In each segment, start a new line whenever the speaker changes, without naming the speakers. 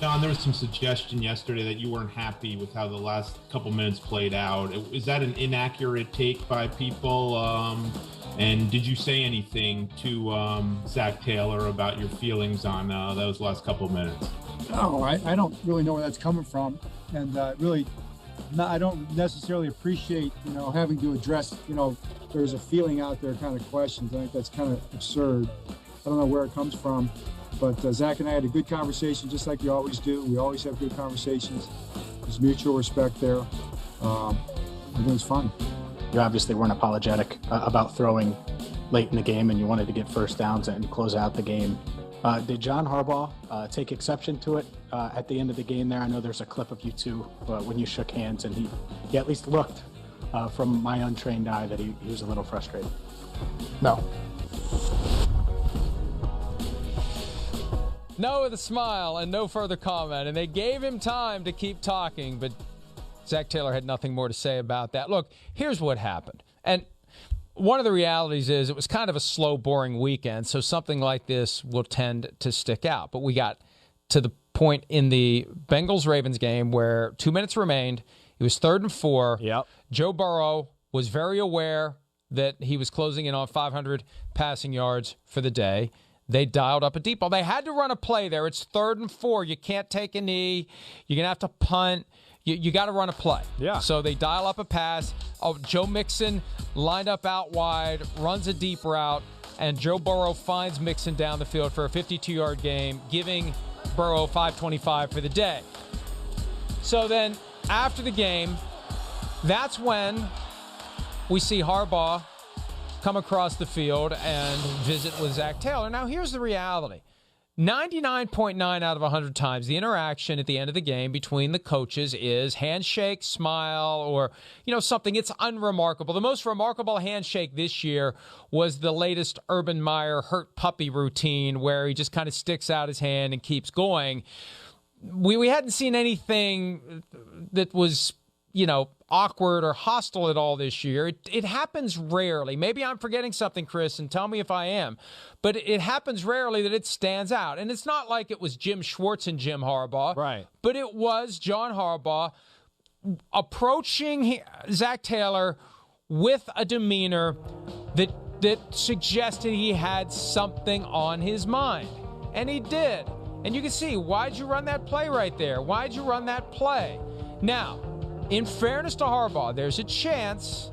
John, there was some suggestion yesterday that you weren't happy with how the last couple minutes played out. Is that an inaccurate take by people? And did you say anything to Zac Taylor about your feelings on those last couple minutes?
No, I don't really know where that's coming from, and really, I don't necessarily appreciate having to address there's a feeling out there kind of questions. I think that's kind of absurd. I don't know where it comes from, but Zac and I had a good conversation, just like we always do. We always have good conversations. There's mutual respect there. It was fun.
You obviously weren't apologetic about throwing late in the game, and you wanted to get first downs and close out the game. Did John Harbaugh take exception to it at the end of the game there? I know there's a clip of you two when you shook hands, and he at least looked, from my untrained eye, that he was a little frustrated.
No.
No with a smile and no further comment. And they gave him time to keep talking, but Zac Taylor had nothing more to say about that. Look, here's what happened. And one of the realities is it was kind of a slow, boring weekend, so something like this will tend to stick out. But we got to the point in the Bengals-Ravens game where 2 minutes remained. It was 3rd and 4.
Yep.
Joe Burrow was very aware that he was closing in on 500 passing yards for the day. They dialed up a deep ball. They had to run a play there. It's 3rd and 4. You can't take a knee. You're going to have to punt. You got to run a play.
Yeah.
So they dial up a pass. Oh, Joe Mixon lined up out wide, runs a deep route, and Joe Burrow finds Mixon down the field for a 52-yard game, giving Burrow 525 for the day. So then after the game, that's when we see Harbaugh come across the field and visit with Zac Taylor. Now, here's the reality. 99.9 out of 100 times, the interaction at the end of the game between the coaches is handshake, smile, or, something. It's unremarkable. The most remarkable handshake this year was the latest Urban Meyer hurt puppy routine where he just kind of sticks out his hand and keeps going. We hadn't seen anything that was, awkward or hostile at all this year. It happens rarely. Maybe I'm forgetting something, Chris, and tell me if I am. But it happens rarely that it stands out. And it's not like it was Jim Schwartz and Jim Harbaugh.
Right.
But it was John Harbaugh approaching Zac Taylor with a demeanor that suggested he had something on his mind. And he did. And you can see, why'd you run that play right there? Why'd you run that play? Now, in fairness to Harbaugh, there's a chance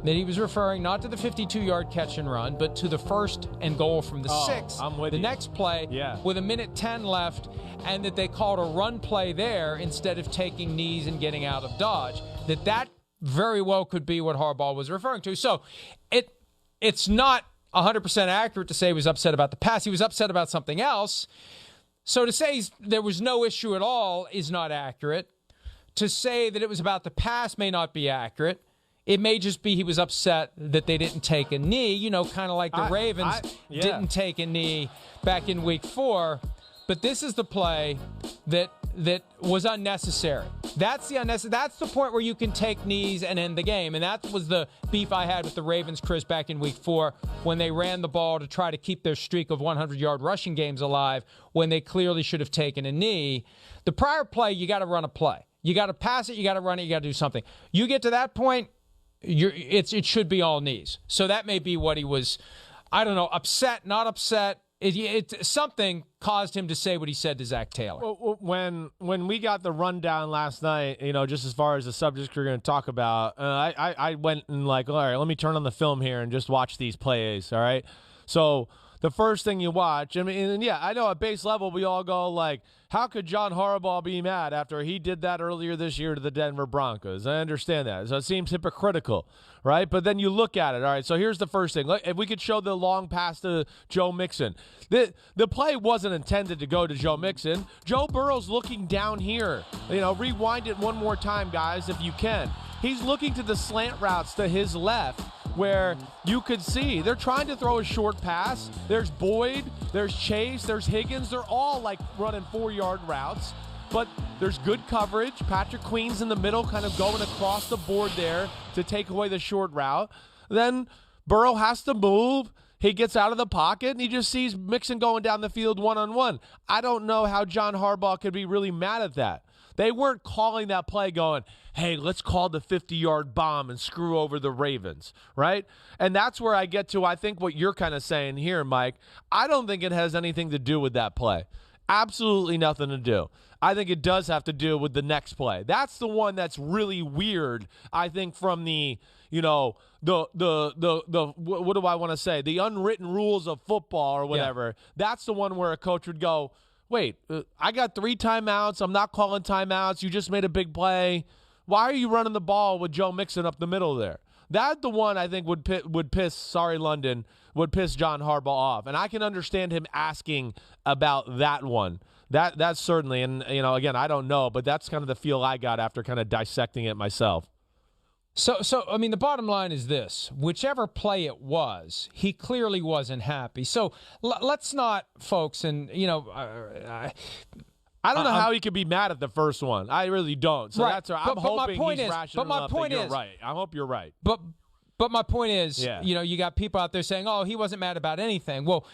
that he was referring not to the 52-yard catch and run, but to the 1st and goal from the 6.
I'm with
the
you.
next play with 1:10 left, and that they called a run play there instead of taking knees and getting out of dodge. That very well could be what Harbaugh was referring to. So it's not 100% accurate to say he was upset about the pass. He was upset about something else. So to say there was no issue at all is not accurate. To say that it was about the pass may not be accurate. It may just be he was upset that they didn't take a knee, kind of like the Ravens didn't take a knee back in week 4. But this is the play that was unnecessary. That's the point where you can take knees and end the game. And that was the beef I had with the Ravens, Chris, back in week 4 when they ran the ball to try to keep their streak of 100-yard rushing games alive when they clearly should have taken a knee. The prior play, you got to run a play. You got to pass it, you got to run it, you got to do something. You get to that point, it should be all knees. So that may be what he was, I don't know, upset, not upset. Something caused him to say what he said to Zac Taylor.
Well, when we got the rundown last night, just as far as the subjects we're going to talk about, I went and all right, let me turn on the film here and just watch these plays, all right? So the first thing you watch, I know at base level we all go how could John Harbaugh be mad after he did that earlier this year to the Denver Broncos? I understand that. So it seems hypocritical, right? But then you look at it. All right, so here's the first thing. If we could show the long pass to Joe Mixon. The play wasn't intended to go to Joe Mixon. Joe Burrow's looking down here. Rewind it one more time, guys, if you can. He's looking to the slant routes to his left, where you could see they're trying to throw a short pass. There's Boyd, there's Chase, there's Higgins. They're all running 4-yard routes, but there's good coverage. Patrick Queen's in the middle, kind of going across the board there to take away the short route. Then Burrow has to move. he gets out of the pocket and he just sees Mixon going down the field one-on-one. I don't know how John Harbaugh could be really mad at that. They weren't calling that play going, hey, let's call the 50-yard bomb and screw over the Ravens, right? And that's where I get to, I think, what you're kind of saying here, Mike. I don't think it has anything to do with that play. Absolutely nothing to do. I think it does have to do with the next play. That's the one that's really weird, I think, from the, what do I want to say? The unwritten rules of football or whatever. Yeah. That's the one where a coach would go, wait, I got 3 timeouts. I'm not calling timeouts. You just made a big play. Why are you running the ball with Joe Mixon up the middle there? That's the one I think would piss John Harbaugh off. And I can understand him asking about that one. That's certainly, and, again, I don't know, but that's kind of the feel I got after kind of dissecting it myself.
So I mean, the bottom line is this. Whichever play it was, he clearly wasn't happy. So let's not, folks, and, I
don't know how he could be mad at the first one. I really don't. So
right.
I'm hoping he's rational enough that you're right. I hope you're right.
But my point is, you got people out there saying, oh, he wasn't mad about anything. Well,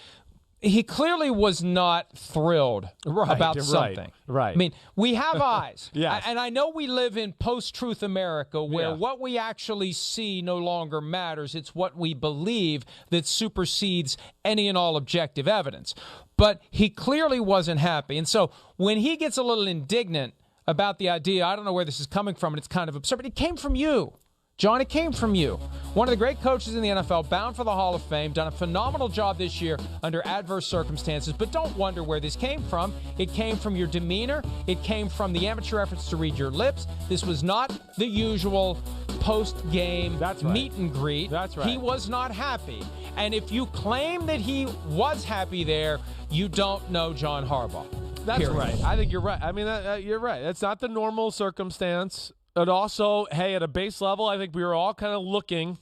he clearly was not thrilled about something.
Right.
I mean, we have eyes.
Yes.
And I know we live in post-truth America where what we actually see no longer matters. It's what we believe that supersedes any and all objective evidence. But he clearly wasn't happy. And so when he gets a little indignant about the idea, I don't know where this is coming from, and it's kind of absurd, but it came from you. John, it came from you. One of the great coaches in the NFL, bound for the Hall of Fame, done a phenomenal job this year under adverse circumstances, but don't wonder where this came from. It came from your demeanor. It came from the amateur efforts to read your lips. This was not the usual post-game meet and greet.
That's right.
He was not happy. And if you claim that he was happy there, you don't know John Harbaugh.
That's right. I think you're right. I mean, you're right. It's not the normal circumstance. But also, hey, at a base level, I think we were all kind of looking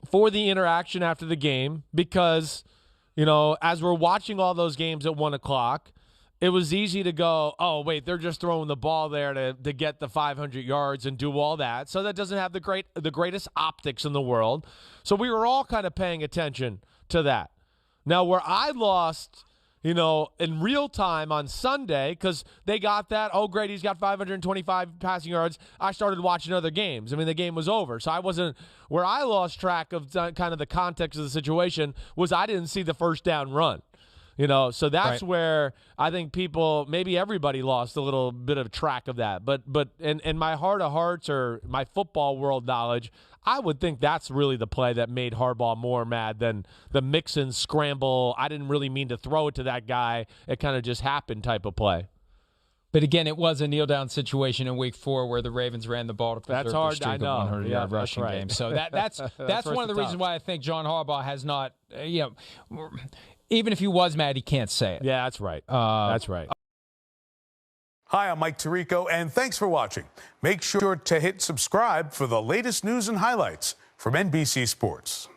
for the interaction after the game because, as we're watching all those games at 1 o'clock, it was easy to go, oh, wait, they're just throwing the ball there to get the 500 yards and do all that. So that doesn't have the greatest optics in the world. So we were all kind of paying attention to that. Now, where I lost in real time on Sunday, because they got that, oh, great, he's got 525 passing yards. I started watching other games. I mean, the game was over. So where I lost track of kind of the context of the situation was I didn't see the first down run. So that's where I think people, maybe everybody lost a little bit of track of that. But in my heart of hearts or my football world knowledge, I would think that's really the play that made Harbaugh more mad than the Mixon scramble. I didn't really mean to throw it to that guy. It kind of just happened type of play.
But again, it was a kneel-down situation in Week 4 where the Ravens ran the ball to preserve their streak of 100-yard rushing game. So that's one of the reasons why I think John Harbaugh has not, even if he was mad, he can't say it.
Yeah, that's right. That's right.
Hi, I'm Mike Tirico, and thanks for watching. Make sure to hit subscribe for the latest news and highlights from NBC Sports.